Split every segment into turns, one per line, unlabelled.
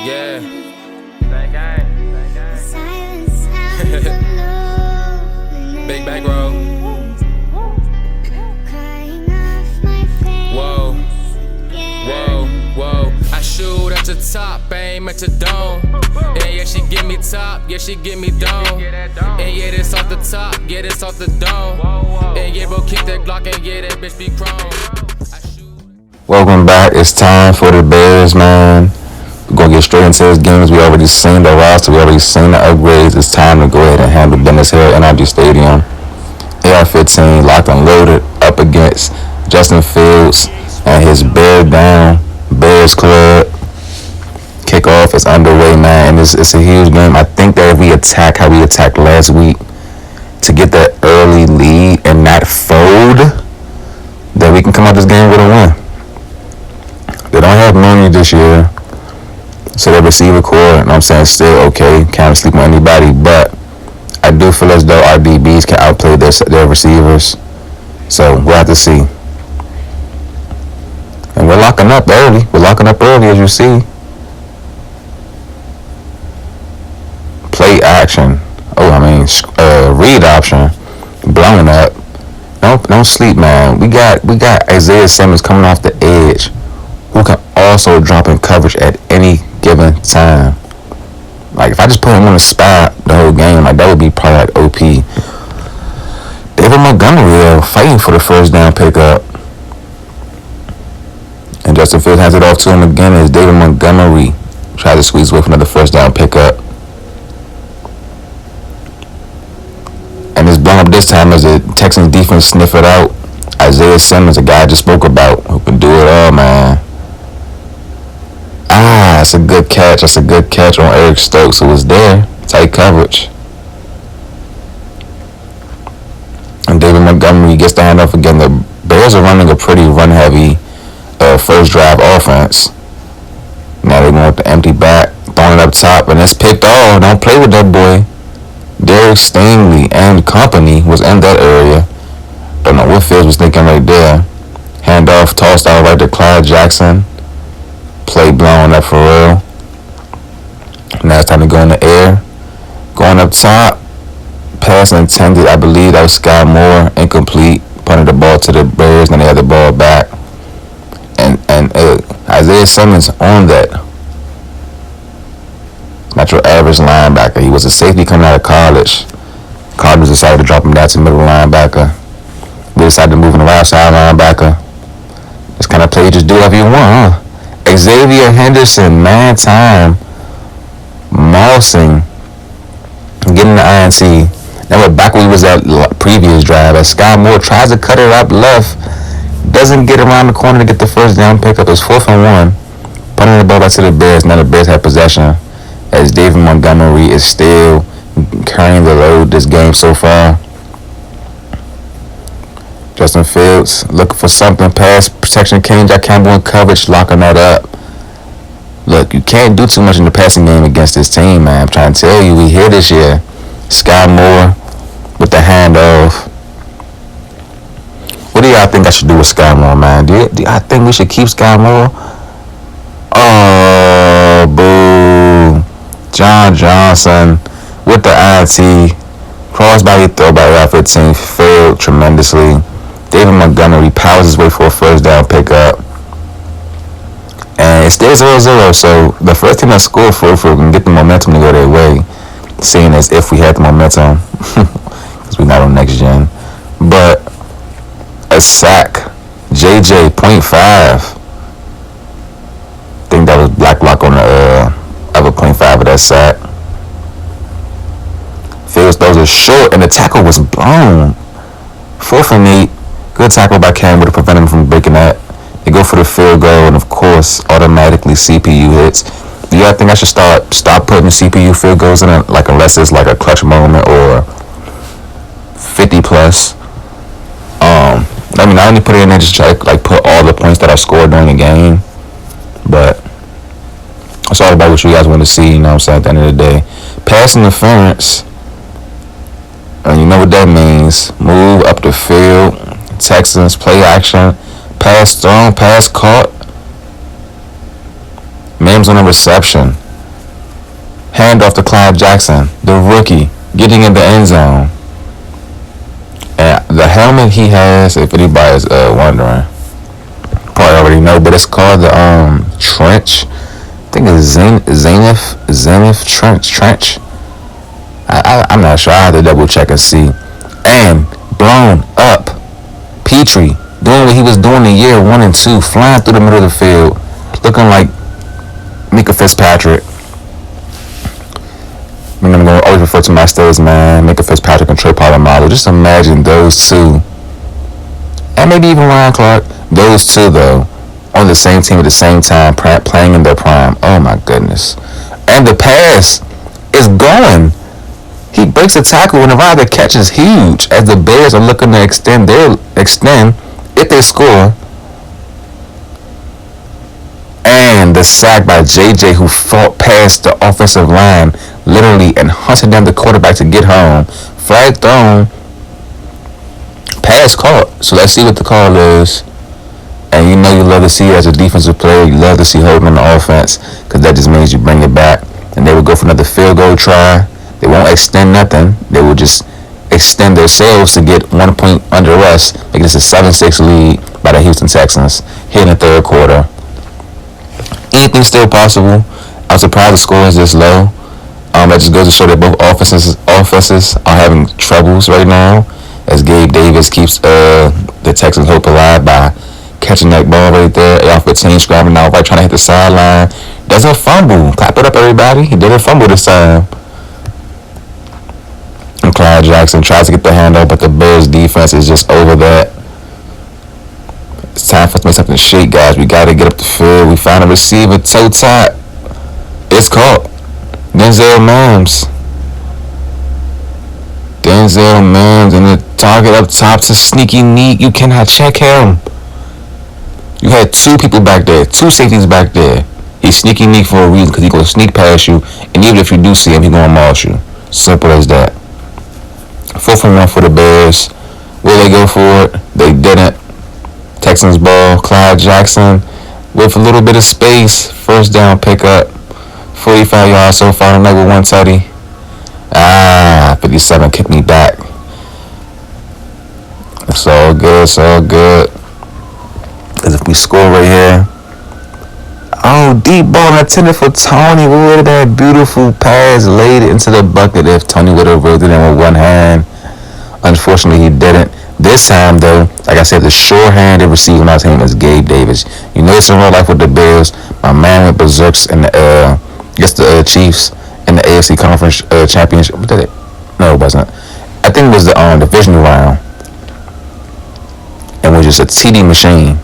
Yeah.
Bang gang.
Big back roll. Whoa. Whoa. Whoa. I shoot at the top, aim at the dome. And yeah, she give me top, yeah, she give me dome. And yeah, this off the top, yeah, this off the dome. And yeah, bro, kick that Glock and yeah, that bitch be chrome.
Welcome back. It's time for the Bears, man. We're going to get straight into this games. We already seen the roster. We already seen the upgrades. It's time to go ahead and handle business here at NRG Stadium. AR-15 locked and loaded up against Justin Fields and his Bear Down Bears Club. Kickoff is underway, man, and it's a huge game. I think that if we attack how we attacked last week to get that early lead and not fold, that we can come out this game with a win. They don't have money this year, so their receiver core, you know what I'm saying, still okay. Can't sleep on anybody, but I do feel as though our DBs can outplay their receivers. So we'll have to see. And we're locking up early. We're locking up early, as you see. Play action. Read option. Blown up. Don't sleep, man. We got Isaiah Simmons coming off the edge, who can also drop in coverage at any given time. Like, if I just put him on the spot the whole game, like, that would be probably like OP. David Montgomery fighting for the first down pickup. And Justin Fields hands it off to him again as David Montgomery tries to squeeze away for another first down pickup. And it's blown up this time as the Texans defense sniff it out. Isaiah Simmons, a guy I just spoke about, who can do it all, man. That's a good catch. That's a good catch on Eric Stokes, who was there. Tight coverage. And David Montgomery gets the handoff again. The Bears are running a pretty run-heavy first drive offense. Now they're going with the empty back, throwing it up top, and it's picked off. Don't play with that boy. Derek Stingley and company was in that area. Don't know what Fields was thinking right there. Handoff tossed out right to Clyde Jackson. Play blown up for real. Now it's time to go in the air. Going up top. Pass intended. I believe that was Sky Moore. Incomplete. Punted the ball to the Bears, and they had the ball back. And Isaiah Simmons on that. Not your average linebacker. He was a safety coming out of college. Cardinals decided to drop him down to middle linebacker. They decided to move him to right side linebacker. This kind of play you just do whatever you want, huh? Xavier Henderson, man time. Mossing. Getting the INT. Now we're back where he was at previous drive. As Sky Moore tries to cut it up left. Doesn't get around the corner to get the first down pickup. It was 4th and 1. Punting the ball back to the Bears. Now the Bears have possession, as David Montgomery is still carrying the load this game so far. Justin Fields looking for something. Pass protection. Jack Campbell in coverage, locking that up. Look, you can't do too much in the passing game against this team, man. I'm trying to tell you, we here this year. Sky Moore with the handoff. What do y'all think I should do with Sky Moore, man? Do I think we should keep Sky Moore? Oh, boo. John Johnson with the INT. Crossbody throw by AR-15 failed tremendously. David Montgomery powers his way for a first down pickup. And it stays 0-0, so the first team that scored for can get the momentum to go their way, seeing as if we had the momentum, because we're not on next gen. But a sack, JJ, 0.5. I think that was black block on the other 0.5 of that sack. Fields throws it short, and the tackle was blown. 4th and 8. Good tackle by Campbell to prevent him from breaking that. They go for the field goal, and of course, automatically CPU hits. Do y'all think I should stop putting CPU field goals in it, like, unless it's like a clutch moment or 50 plus? I only put it in there just to like put all the points that I scored during the game. But it's all about what you guys want to see, you know what I'm saying, at the end of the day. Pass interference. And you know what that means. Move up the field. Texans play action. Pass thrown, pass caught. Mims on a reception. Handoff to Clyde Jackson, the rookie, getting in the end zone. And the helmet he has, if anybody's wondering, probably already know, but it's called the trench. I think it's Zenith trench. I'm not sure. I have to double check and see. And blown up. Petrie doing what he was doing in year 1 and 2, flying through the middle of the field, looking like Mika Fitzpatrick. I'm going to always refer to my stats, man. Mika Fitzpatrick and Trey Polamalu. Just imagine those two, and maybe even Ryan Clark. Those two, though, on the same team at the same time, playing in their prime. Oh my goodness! And the pass is going. He breaks a tackle, and the catch is huge. As the Bears are looking to extend if they score. And the sack by JJ, who fought past the offensive line, literally, and hunted down the quarterback to get home. Flag thrown. Pass caught. So let's see what the call is. And you know you love to see it as a defensive player. You love to see holding on the offense, because that just means you bring it back. And they will go for another field goal try. They won't extend nothing. They will just extend themselves to get 1 point under us, making this a 7-6 lead by the Houston Texans here in the third quarter. Anything's still possible. I'm surprised the score is this low. That just goes to show that both offenses are having troubles right now, as Gabe Davis keeps the Texans' hope alive by catching that ball right there. AR-15 scrambling out right, trying to hit the sideline. There's a fumble. Clap it up, everybody. He did a fumble this time. And Clyde Jackson tries to get the handoff, but the Bears' defense is just over that. It's time for us to make something shake, guys. We got to get up the field. We found a receiver, toe tap. It's caught. Denzel Mims. And the target up top to Sneaky Neek. You cannot check him. You had two people back there, two safeties back there. He's Sneaky Neek for a reason, because he's going to sneak past you, and even if you do see him, he's going to maul you. Simple as that. 4th and 1 for the Bears. Will they go for it? They didn't. Texans ball. Clyde Jackson with a little bit of space. First down pickup. 45 yards so far tonight with one tutty. 57 kicked me back. It's all good. Because if we score right here. Oh, deep ball intended for Tony. What would that beautiful pass laid into the bucket if Tony would have rolled it in with one hand? Unfortunately, he didn't. This time, though, like I said, the sure-handed receiver on our team is Gabe Davis. You know, it's in real life with the Bears. My man went berserks in the Chiefs in the AFC Conference Championship. What did it? No, it wasn't. I think it was the divisional round. And was just a TD machine.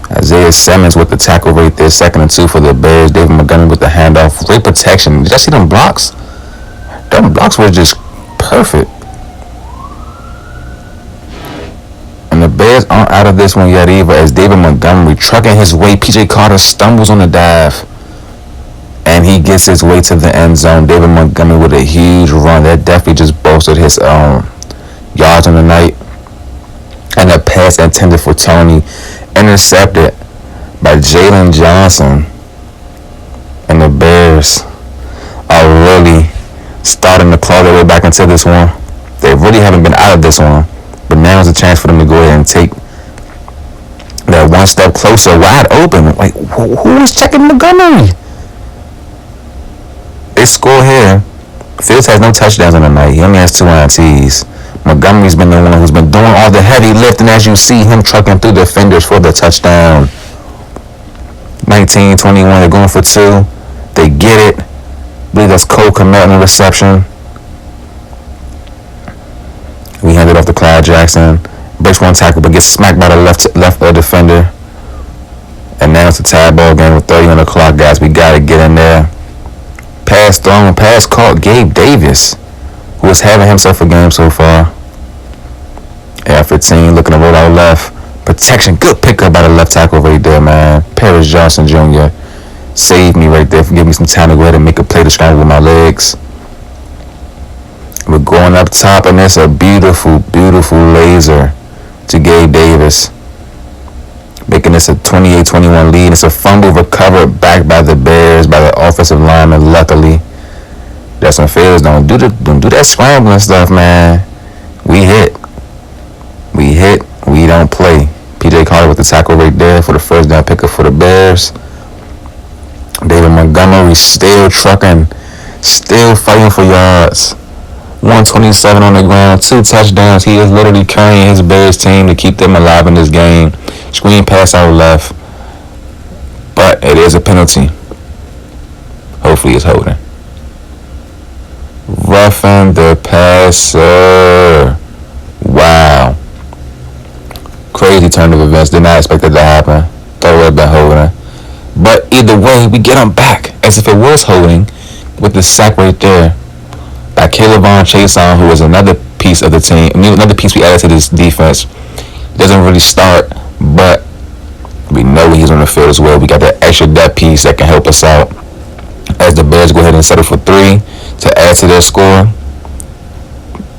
Isaiah Simmons with the tackle right there, 2nd and 2 for the Bears. David Montgomery with the handoff. Great protection. Did y'all see them blocks? Them blocks were just perfect. And the Bears aren't out of this one yet either, as David Montgomery trucking his way. PJ Carter stumbles on the dive, and he gets his way to the end zone. David Montgomery with a huge run. That definitely just bolstered his yards on the night. And the pass intended for Tony, intercepted by Jalen Johnson. And the Bears are really starting to claw their way back into this one. They really haven't been out of this one, but now is a chance for them to go ahead and take that one step closer, wide open. Like, who is checking Montgomery? They score here. Fields has no touchdowns on the night. He only has 2 INTs. Montgomery's been the one who's been doing all the heavy lifting, as you see him trucking through defenders for the touchdown. 19-21, they're going for 2. They get it. I believe that's Cole Kmet on the reception. We hand it off to Clyde Jackson. Breaks one tackle, but gets smacked by the left defender. And now it's a tie ball game with 30 on the clock, guys. We got to get in there. Pass thrown, pass caught. Gabe Davis, who is having himself a game so far. AR-15 looking to roll out left. Protection, good pickup by the left tackle right there, man. Paris Johnson Jr. saved me right there for giving me some time to go ahead and make a play to scramble with my legs. We're going up top, and it's a beautiful, beautiful laser to Gabe Davis, making this a 28-21 lead. It's a fumble recovered back by the Bears, by the offensive offensive linemen. Luckily, Justin Fields don't do that scrambling stuff, man. We hit. We don't play. P.J. Carter with the tackle right there for the first down pickup for the Bears. David Montgomery still trucking, still fighting for yards. 127 on the ground, 2 touchdowns. He is literally carrying his Bears team to keep them alive in this game. Screen pass out left, but it is a penalty. Hopefully it's holding. Roughing the passer. Wow. Crazy turn of events. Did not expect that to happen. Thought it would have been holding. But either way, we get him back as if it was holding with the sack right there by Caleb Von Chason, who is another piece of the team, another piece we added to this defense. Doesn't really start, but we know he's on the field as well. We got that extra depth piece that can help us out as the Bears go ahead and settle for 3 to add to their score.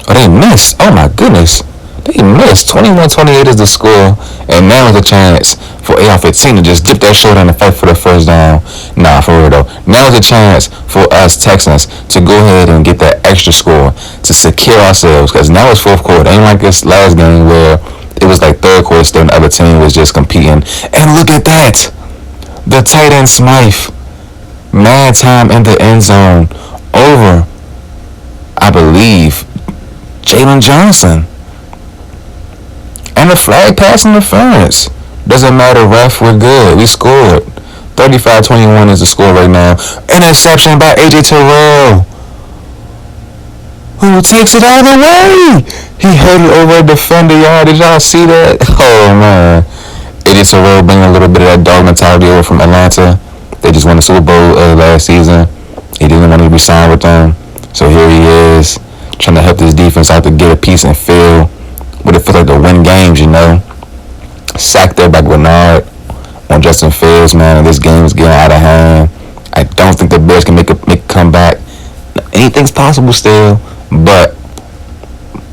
Oh, they missed. Oh, my goodness. They missed. 21-28 is the score, and now is a chance for AR-15 to just dip that shoulder and fight for the first down. Nah, for real though. Now is a chance for us Texans to go ahead and get that extra score to secure ourselves, because now it's fourth quarter. It ain't like this last game where it was like third quarter still and the other team was just competing. And look at that. The tight end Smythe. Mad time in the end zone over, I believe, Jalen Johnson. And the flag pass interference. Doesn't matter, ref, we're good. We scored. 35-21 is the score right now. Interception by A.J. Terrell, who takes it out of the way. He hit it over a defender, y'all. Did y'all see that? Oh, man. A.J. Terrell bringing a little bit of that dog mentality over from Atlanta. They just won the Super Bowl last season. He didn't want to be signed with them. So here he is, trying to help this defense out to get a piece and feel what it feels like to win games, you know. Sacked there by Grenard on Justin Fields, man, and this game is getting out of hand. I don't think the Bears can make a comeback. Anything's possible still, but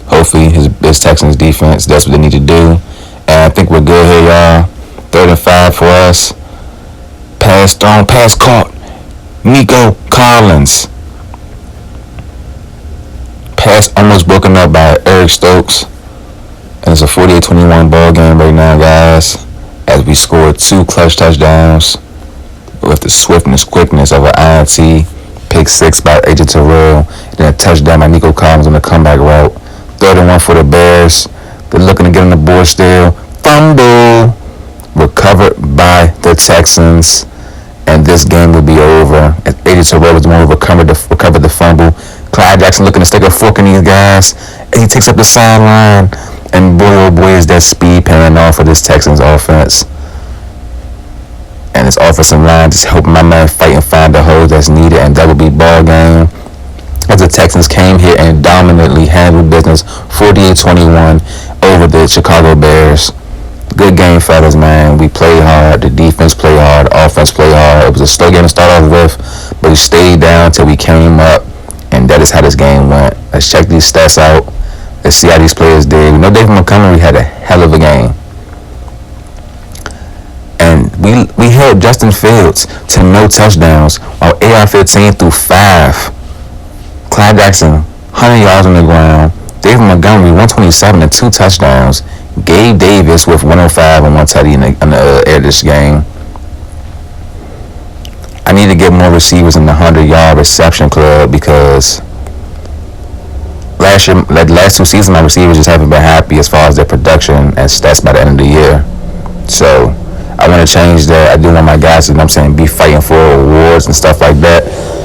hopefully his Texans defense, that's what they need to do. And I think we're good here, y'all. 3rd and 5 for us. Pass thrown, pass caught. Nico Collins. Pass almost broken up by Eric Stokes. And it's a 48-21 ball game right now, guys, as we scored 2 clutch touchdowns with the swiftness, quickness of an INT, pick 6 by A.J. Terrell, and then a touchdown by Nico Collins on the comeback route. 3rd and 1 for the Bears. They're looking to get on the board still. Fumble recovered by the Texans, and this game will be over. A.J. Terrell was the one who recovered the fumble. Clyde Jackson looking to stick a fork in these guys, and he takes up the sideline. And boy, oh boy, is that speed paying off for this Texans offense. And this offensive line just helping my man fight and find the holes that's needed, and that will be ball game. As the Texans came here and dominantly handled business 48-21 over the Chicago Bears. Good game, fellas, man. We played hard. The defense played hard. The offense played hard. It was a slow game to start off with, but we stayed down until we came up, and that is how this game went. Let's check these stats out. Let's see how these players did. We know David Montgomery had a hell of a game. And we held Justin Fields to no touchdowns, while AR-15 threw 5. Clyde Jackson, 100 yards on the ground. David Montgomery, 127 and 2 touchdowns. Gabe Davis with 105 and 1 tutty in the air this game. I need to get more receivers in the 100-yard reception club, because last 2 seasons, my receivers just haven't been happy as far as their production and stats by the end of the year. So I want to change that. I do want my guys to, be fighting for awards and stuff like that.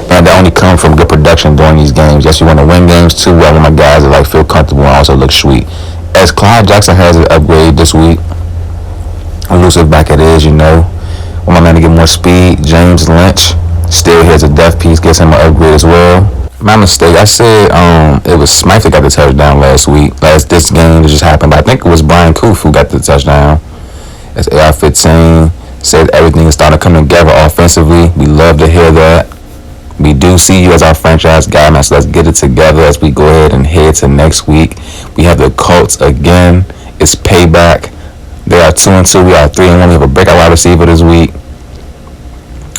And that only come from good production during these games. Yes, you want to win games too. I want my guys to feel comfortable and also look sweet. As Clyde Jackson has an upgrade this week, elusive back it is, you know. Want my man to get more speed. James Lynch still has a depth piece, gets him an upgrade as well. My mistake. I said it was Smythe that got the touchdown last week. This game that just happened, but I think it was Brian Koof who got the touchdown. As AR-15 said, everything is starting to come together offensively. We love to hear that. We do see you as our franchise guy, man, so let's get it together as we go ahead and head to next week. We have the Colts again. It's payback. They are 2-2. We are 3-1. We have a breakout wide receiver this week.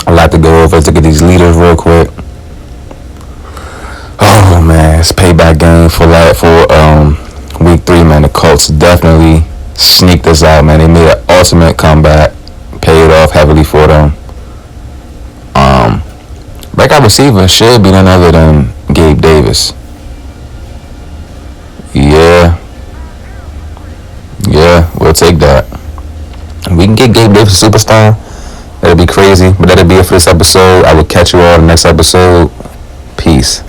A lot to go over. let's look at these leaders real quick. Oh man, it's payback game for week 3, man. The Colts definitely sneaked us out, man. They made an ultimate comeback, paid off heavily for them. Backup receiver should be none other than Gabe Davis. Yeah, we'll take that. We can get Gabe Davis a superstar. That'd be crazy, but that'll be it for this episode. I will catch you all in the next episode. Peace.